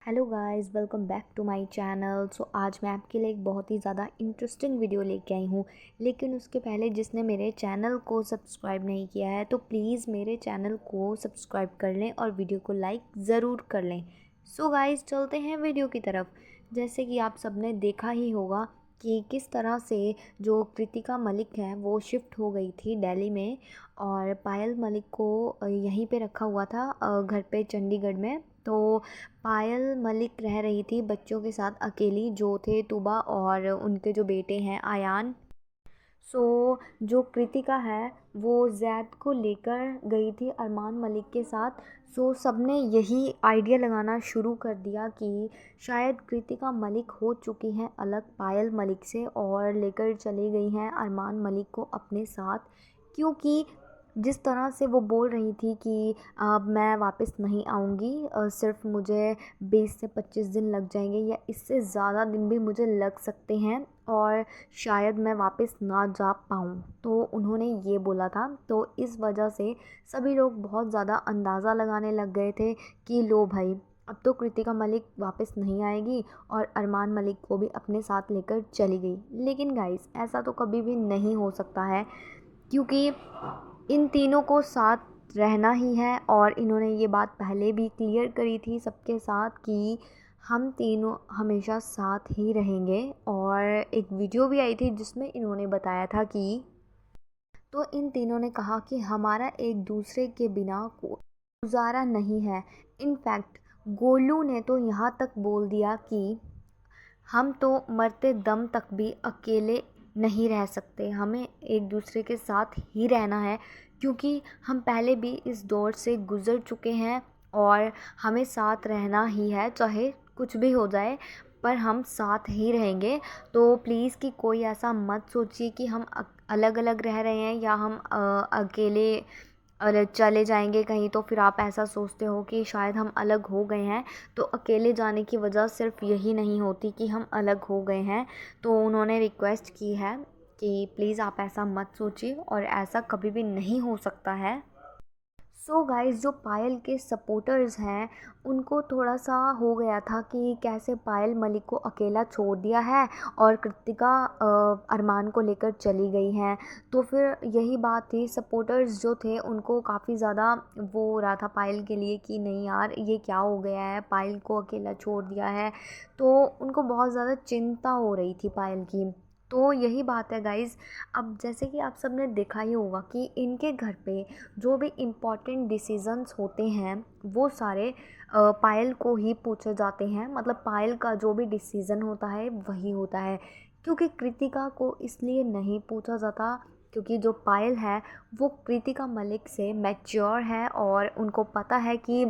Hello guys, welcome back to my channel. आज मैं आपके लिए एक बहुत ही ज़्यादा इंटरेस्टिंग वीडियो लेके आई हूँ। लेकिन उसके पहले जिसने मेरे चैनल को सब्सक्राइब नहीं किया है तो प्लीज़ मेरे चैनल को सब्सक्राइब कर लें और वीडियो को लाइक ज़रूर कर लें। गाइस, चलते हैं वीडियो की तरफ। जैसे कि आप सबने देखा ही होगा कि किस तरह से जो कृतिका मलिक है वो शिफ्ट हो गई थी दिल्ली में, और पायल मलिक को यहीं पे रखा हुआ था घर पे चंडीगढ़ में। तो पायल मलिक रह रही थी बच्चों के साथ अकेली, जो थे तुबा और उनके जो बेटे हैं आयान। जो कृतिका है वो जैद को लेकर गई थी अरमान मलिक के साथ। सबने यही आइडिया लगाना शुरू कर दिया कि शायद कृतिका मलिक हो चुकी हैं अलग पायल मलिक से और लेकर चली गई हैं अरमान मलिक को अपने साथ। क्योंकि जिस तरह से वो बोल रही थी कि अब मैं वापस नहीं आऊँगी, सिर्फ मुझे 20 से 25 दिन लग जाएंगे या इससे ज़्यादा दिन भी मुझे लग सकते हैं और शायद मैं वापस ना जा पाऊँ, तो उन्होंने ये बोला था। तो इस वजह से सभी लोग बहुत ज़्यादा अंदाज़ा लगाने लग गए थे कि लो भाई, अब तो कृतिका मलिक वापस नहीं आएगी और अरमान मलिक को भी अपने साथ लेकर चली गई। लेकिन गाइस, ऐसा तो कभी भी नहीं हो सकता है, क्योंकि इन तीनों को साथ रहना ही है और इन्होंने ये बात पहले भी क्लियर करी थी सबके साथ कि हम तीनों हमेशा साथ ही रहेंगे। और एक वीडियो भी आई थी जिसमें इन्होंने बताया था कि तो इन तीनों ने कहा कि हमारा एक दूसरे के बिना गुजारा नहीं है। इनफैक्ट गोलू ने तो यहाँ तक बोल दिया कि हम तो मरते दम तक भी अकेले नहीं रह सकते, हमें एक दूसरे के साथ ही रहना है, क्योंकि हम पहले भी इस दौर से गुज़र चुके हैं और हमें साथ रहना ही है, चाहे कुछ भी हो जाए पर हम साथ ही रहेंगे। तो प्लीज़ कि कोई ऐसा मत सोचिए कि हम अलग अलग रह रहे हैं या हम अकेले चले जाएंगे कहीं, तो फिर आप ऐसा सोचते हो कि शायद हम अलग हो गए हैं। तो अकेले जाने की वजह सिर्फ यही नहीं होती कि हम अलग हो गए हैं। तो उन्होंने रिक्वेस्ट की है कि प्लीज़ आप ऐसा मत सोचिए और ऐसा कभी भी नहीं हो सकता है। गाइस, जो पायल के सपोर्टर्स हैं उनको थोड़ा सा हो गया था कि कैसे पायल मलिक को अकेला छोड़ दिया है और कृतिका अरमान को लेकर चली गई हैं। तो फिर यही बात थी, सपोर्टर्स जो थे उनको काफ़ी ज़्यादा वो हो रहा था पायल के लिए कि नहीं यार, ये क्या हो गया है, पायल को अकेला छोड़ दिया है। तो उनको बहुत ज़्यादा चिंता हो रही थी पायल की। तो यही बात है गाइज़। अब जैसे कि आप सब ने देखा ही होगा कि इनके घर पे जो भी इम्पॉर्टेंट डिसीजंस होते हैं वो सारे पायल को ही पूछे जाते हैं। मतलब पायल का जो भी डिसीज़न होता है वही होता है, क्योंकि कृतिका को इसलिए नहीं पूछा जाता क्योंकि जो पायल है वो कृतिका मलिक से मैच्योर है और उनको पता है कि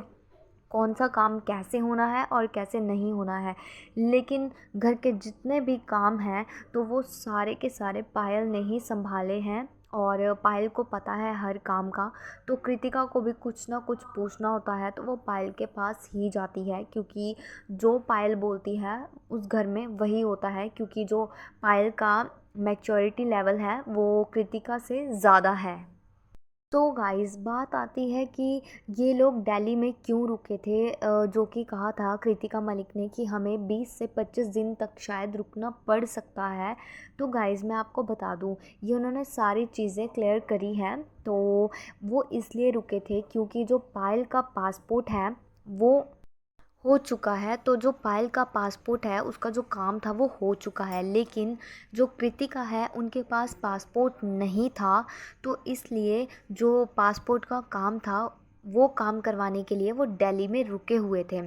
कौन सा काम कैसे होना है और कैसे नहीं होना है। लेकिन घर के जितने भी काम हैं तो वो सारे के सारे पायल ने ही संभाले हैं और पायल को पता है हर काम का। तो कृतिका को भी कुछ ना कुछ पूछना होता है तो वो पायल के पास ही जाती है, क्योंकि जो पायल बोलती है उस घर में वही होता है, क्योंकि जो पायल का मैच्योरिटी लेवल है वो कृतिका से ज़्यादा है। तो गाइस, बात आती है कि ये लोग दिल्ली में क्यों रुके थे, जो कि कहा था कृतिका मलिक ने कि हमें 20 से 25 दिन तक शायद रुकना पड़ सकता है। तो गाइस, मैं आपको बता दूं, ये उन्होंने सारी चीज़ें क्लियर करी हैं। तो वो इसलिए रुके थे क्योंकि जो पायल का पासपोर्ट है वो हो चुका है। तो जो पायल का पासपोर्ट है उसका जो काम था वो हो चुका है, लेकिन जो कृतिका है उनके पास पासपोर्ट नहीं था। तो इसलिए जो पासपोर्ट का काम था वो काम करवाने के लिए वो दिल्ली में रुके हुए थे।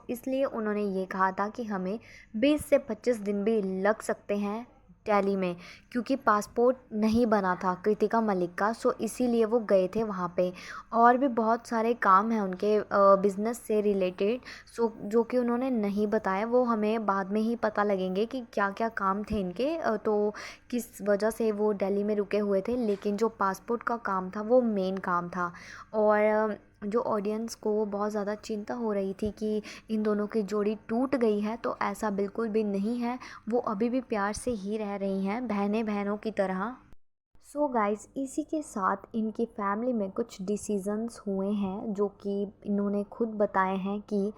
इसलिए उन्होंने ये कहा था कि हमें 20 से 25 दिन भी लग सकते हैं दिल्ली में, क्योंकि पासपोर्ट नहीं बना था कृतिका मलिक का। इसीलिए वो गए थे वहाँ पे। और भी बहुत सारे काम हैं उनके बिज़नेस से रिलेटेड, जो कि उन्होंने नहीं बताया, वो हमें बाद में ही पता लगेंगे कि क्या क्या काम थे इनके, तो किस वजह से वो दिल्ली में रुके हुए थे। लेकिन जो पासपोर्ट का काम था वो मेन काम था। और जो ऑडियंस को बहुत ज़्यादा चिंता हो रही थी कि इन दोनों की जोड़ी टूट गई है, तो ऐसा बिल्कुल भी नहीं है। वो अभी भी प्यार से ही रह रही हैं, बहनें बहनों की तरह। सो गाइस, इसी के साथ इनकी फैमिली में कुछ डिसीजंस हुए हैं जो कि इन्होंने खुद बताए हैं कि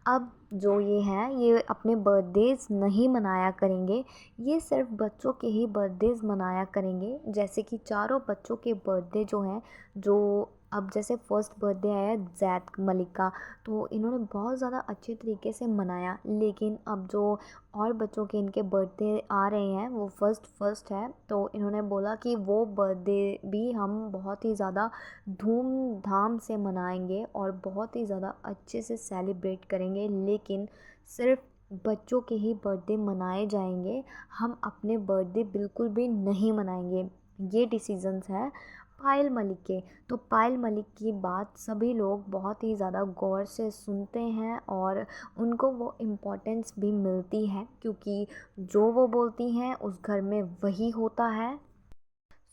अब जो ये हैं ये अपने बर्थडेज़ नहीं मनाया करेंगे। ये सिर्फ बच्चों के ही बर्थडेज़ मनाया करेंगे। जैसे कि चारों बच्चों के बर्थडे जो हैं, जो अब जैसे फर्स्ट बर्थडे आया ज़ैद मलिक का, तो इन्होंने बहुत ज़्यादा अच्छे तरीके से मनाया। लेकिन अब जो और बच्चों के इनके बर्थडे आ रहे हैं वो फर्स्ट फर्स्ट है, तो इन्होंने बोला कि वो बर्थडे भी हम बहुत ही ज़्यादा धूमधाम से मनाएंगे और बहुत ही ज़्यादा अच्छे से सेलिब्रेट करेंगे, लेकिन सिर्फ बच्चों के ही बर्थडे मनाए जाएंगे। हम अपने बर्थडे बिल्कुल भी नहीं मनाएंगे। ये डिसीजंस हैं पायल मलिक के। तो पायल मलिक की बात सभी लोग बहुत ही ज़्यादा गौर से सुनते हैं और उनको वो इम्पोर्टेंस भी मिलती है, क्योंकि जो वो बोलती हैं उस घर में वही होता है।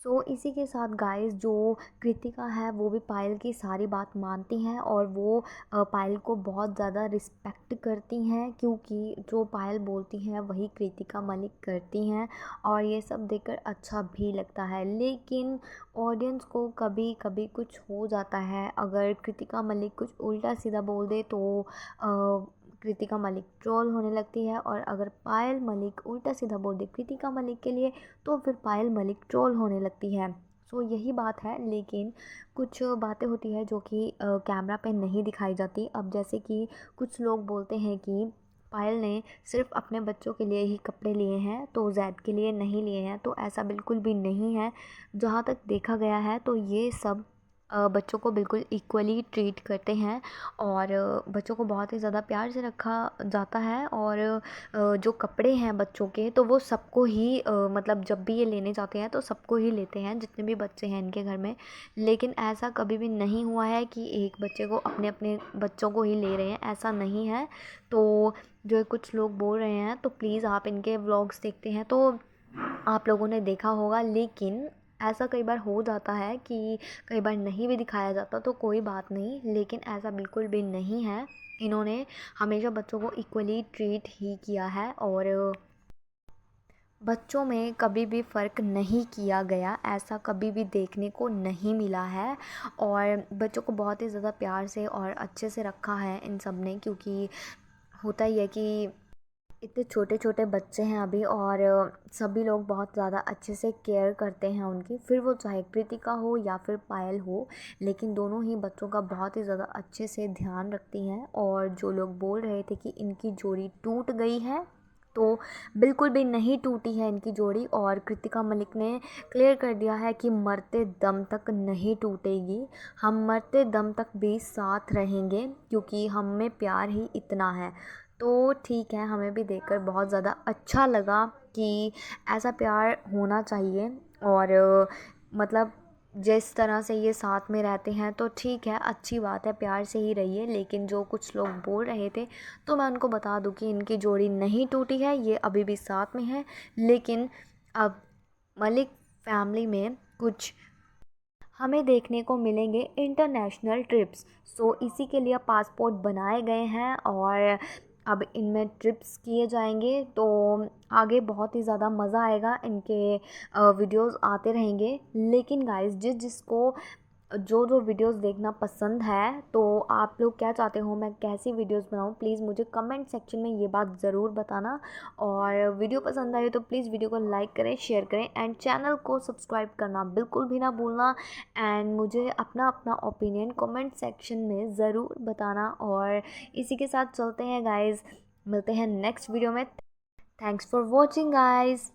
सो इसी के साथ गाइस, जो कृतिका है वो भी पायल की सारी बात मानती हैं और वो पायल को बहुत ज़्यादा रिस्पेक्ट करती हैं, क्योंकि जो पायल बोलती हैं वही कृतिका मलिक करती हैं। और ये सब देखकर अच्छा भी लगता है, लेकिन ऑडियंस को कभी कभी कुछ हो जाता है। अगर कृतिका मलिक कुछ उल्टा सीधा बोल दे तो कृतिका मलिक ट्रोल होने लगती है, और अगर पायल मलिक उल्टा सीधा बोल दे कृतिका मलिक के लिए तो फिर पायल मलिक ट्रोल होने लगती है। सो यही बात है। लेकिन कुछ बातें होती है जो कि कैमरा पे नहीं दिखाई जाती। अब जैसे कि कुछ लोग बोलते हैं कि पायल ने सिर्फ अपने बच्चों के लिए ही कपड़े लिए हैं, तो ज़ैद के लिए नहीं लिए हैं। तो ऐसा बिल्कुल भी नहीं है। जहाँ तक देखा गया है तो ये सब बच्चों को बिल्कुल इक्वली ट्रीट करते हैं और बच्चों को बहुत ही ज़्यादा प्यार से रखा जाता है। और जो कपड़े हैं बच्चों के, तो वो सबको ही मतलब जब भी ये लेने जाते हैं तो सबको ही लेते हैं, जितने भी बच्चे हैं इनके घर में। लेकिन ऐसा कभी भी नहीं हुआ है कि एक बच्चे को अपने अपने बच्चों को ही ले रहे हैं, ऐसा नहीं है। तो जो कुछ लोग बोल रहे हैं, तो प्लीज़ आप इनके व्लॉग्स देखते हैं तो आप लोगों ने देखा होगा। लेकिन ऐसा कई बार हो जाता है कि कई बार नहीं भी दिखाया जाता, तो कोई बात नहीं, लेकिन ऐसा बिल्कुल भी नहीं है। इन्होंने हमेशा बच्चों को इक्वली ट्रीट ही किया है और बच्चों में कभी भी फ़र्क नहीं किया गया, ऐसा कभी भी देखने को नहीं मिला है। और बच्चों को बहुत ही ज़्यादा प्यार से और अच्छे से रखा है इन सब ने, क्योंकि होता ही है कि इतने छोटे छोटे बच्चे हैं अभी, और सभी लोग बहुत ज़्यादा अच्छे से केयर करते हैं उनकी, फिर वो चाहे कृतिका हो या फिर पायल हो, लेकिन दोनों ही बच्चों का बहुत ही ज़्यादा अच्छे से ध्यान रखती हैं। और जो लोग बोल रहे थे कि इनकी जोड़ी टूट गई है, तो बिल्कुल भी नहीं टूटी है इनकी जोड़ी। और कृतिका मलिक ने क्लियर कर दिया है कि मरते दम तक नहीं टूटेगी, हम मरते दम तक भी साथ रहेंगे, क्योंकि हम में प्यार ही इतना है। तो ठीक है, हमें भी देखकर बहुत ज़्यादा अच्छा लगा कि ऐसा प्यार होना चाहिए। और मतलब जिस तरह से ये साथ में रहते हैं तो ठीक है, अच्छी बात है, प्यार से ही रहिए। लेकिन जो कुछ लोग बोल रहे थे, तो मैं उनको बता दूं कि इनकी जोड़ी नहीं टूटी है, ये अभी भी साथ में है। लेकिन अब मलिक फैमिली में कुछ हमें देखने को मिलेंगे इंटरनेशनल ट्रिप्स। सो इसी के लिए पासपोर्ट बनाए गए हैं और अब इनमें ट्रिप्स किए जाएंगे। तो आगे बहुत ही ज़्यादा मज़ा आएगा, इनके वीडियोस आते रहेंगे। लेकिन गाइस, जिसको जो वीडियोस देखना पसंद है, तो आप लोग क्या चाहते हो मैं कैसी वीडियोस बनाऊं, प्लीज़ मुझे कमेंट सेक्शन में ये बात ज़रूर बताना। और वीडियो पसंद आए तो प्लीज़ वीडियो को लाइक करें, शेयर करें एंड चैनल को सब्सक्राइब करना बिल्कुल भी ना भूलना। एंड मुझे अपना अपना ओपिनियन कमेंट सेक्शन में ज़रूर बताना। और इसी के साथ चलते हैं गाइज़, मिलते हैं नेक्स्ट वीडियो में। Thanks for watching guys.